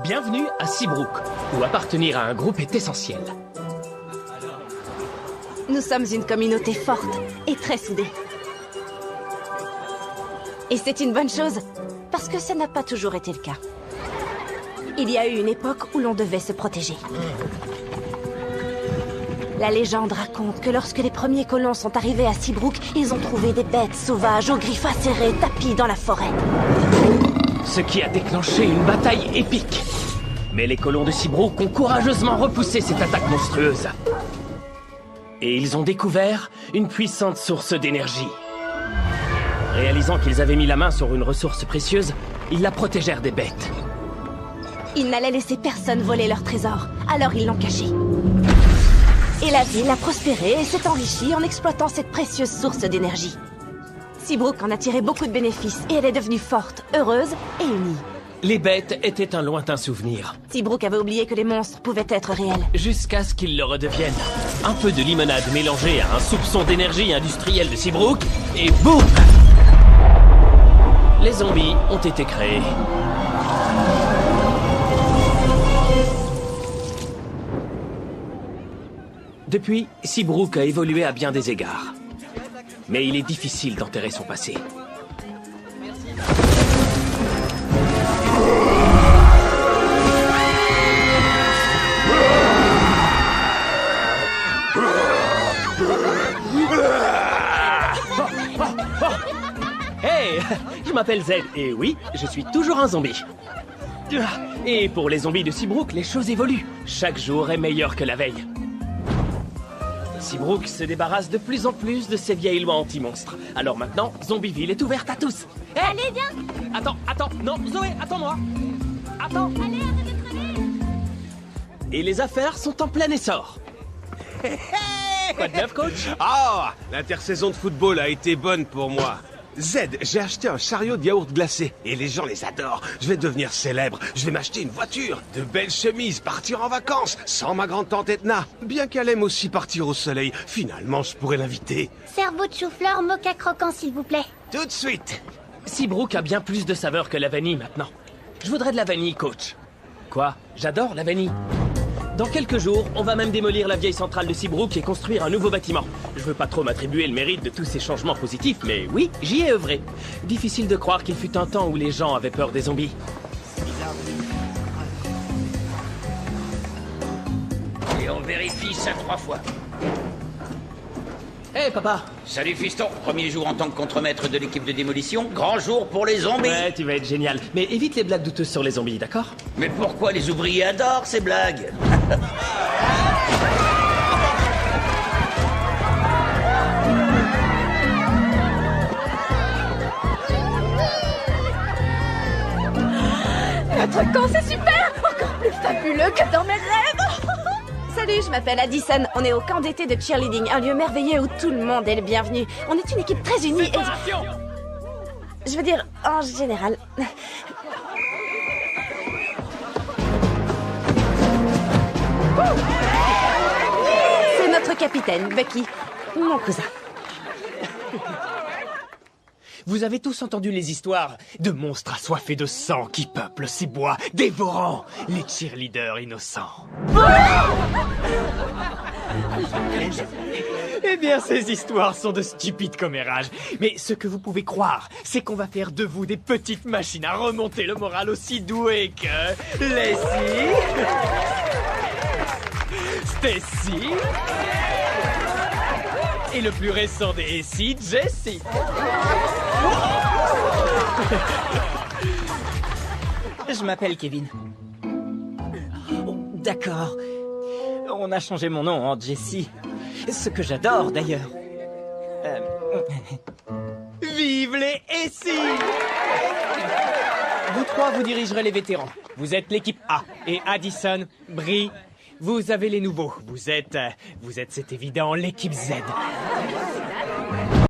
Bienvenue à Seabrook, où appartenir à un groupe est essentiel. Nous sommes une communauté forte et très soudée. Et c'est une bonne chose, parce que ça n'a pas toujours été le cas. Il y a eu une époque où l'on devait se protéger. La légende raconte que lorsque les premiers colons sont arrivés à Seabrook, ils ont trouvé des bêtes sauvages aux griffes acérées tapies dans la forêt. Ce qui a déclenché une bataille épique. Mais les colons de Seabrook ont courageusement repoussé cette attaque monstrueuse. Et ils ont découvert une puissante source d'énergie. Réalisant qu'ils avaient mis la main sur une ressource précieuse, ils la protégèrent des bêtes. Ils n'allaient laisser personne voler leur trésor, alors ils l'ont caché. Et la ville a prospéré et s'est enrichie en exploitant cette précieuse source d'énergie. Seabrook en a tiré beaucoup de bénéfices et elle est devenue forte, heureuse et unie. Les bêtes étaient un lointain souvenir. Seabrook avait oublié que les monstres pouvaient être réels. Jusqu'à ce qu'ils le redeviennent. Un peu de limonade mélangée à un soupçon d'énergie industrielle de Seabrook, et boum! Les zombies ont été créés. Depuis, Seabrook a évolué à bien des égards. Mais il est difficile d'enterrer son passé. Hey, je m'appelle Zed, et oui, je suis toujours un zombie. Et pour les zombies de Seabrook, les choses évoluent. Chaque jour est meilleur que la veille. Seabrook se débarrasse de plus en plus de ces vieilles lois anti-monstres. Alors maintenant, Zombieville est ouverte à tous. Hey, Allez, viens! Attends, non, Zoé, attends-moi. Attends. Allez, arrête de traîner! Et les affaires sont en plein essor. Quoi de neuf, coach? Ah, l'intersaison de football a été bonne pour moi. Z, j'ai acheté un chariot de yaourt glacé et les gens les adorent. Je vais devenir célèbre, je vais m'acheter une voiture, de belles chemises, partir en vacances, sans ma grande-tante Edna. Bien qu'elle aime aussi partir au soleil, finalement je pourrais l'inviter. Cerveau de chou-fleur, mocha croquant, s'il vous plaît. Tout de suite. Seabrook a bien plus de saveur que la vanille maintenant. Je voudrais de la vanille, coach. Quoi? J'adore la vanille. Dans quelques jours, on va même démolir la vieille centrale de Seabrook et construire un nouveau bâtiment. Je veux pas trop m'attribuer le mérite de tous ces changements positifs, mais oui, j'y ai œuvré. Difficile de croire qu'il fut un temps où les gens avaient peur des zombies. Et on vérifie ça 3 fois. Hé, papa! Salut fiston, premier jour en tant que contremaître de l'équipe de démolition, grand jour pour les zombies. Ouais, tu vas être génial. Mais évite les blagues douteuses sur les zombies, d'accord? Mais pourquoi les ouvriers adorent ces blagues? Notre camp, c'est super! Encore plus fabuleux que dans mes rêves! Salut, je m'appelle Addison. On est au camp d'été de cheerleading, un lieu merveilleux où tout le monde est le bienvenu. On est une équipe très unie et... Je veux dire, en général... C'est notre capitaine, Bucky, mon cousin. Vous avez tous entendu les histoires de monstres assoiffés de sang qui peuplent ces bois, dévorant les cheerleaders innocents. Eh bien, ces histoires sont de stupides commérages. Mais ce que vous pouvez croire, c'est qu'on va faire de vous des petites machines à remonter le moral aussi douées que... Leslie... Stacy... Et le plus récent des SI, Jessie. Je m'appelle Kevin. Oh, d'accord. On a changé mon nom en Jessie. Ce que j'adore, d'ailleurs. Vive les SI! Vous trois, vous dirigerez les vétérans. Vous êtes l'équipe A. Et Addison, Brie, vous avez les nouveaux. Vous êtes, c'est évident, l'équipe Z.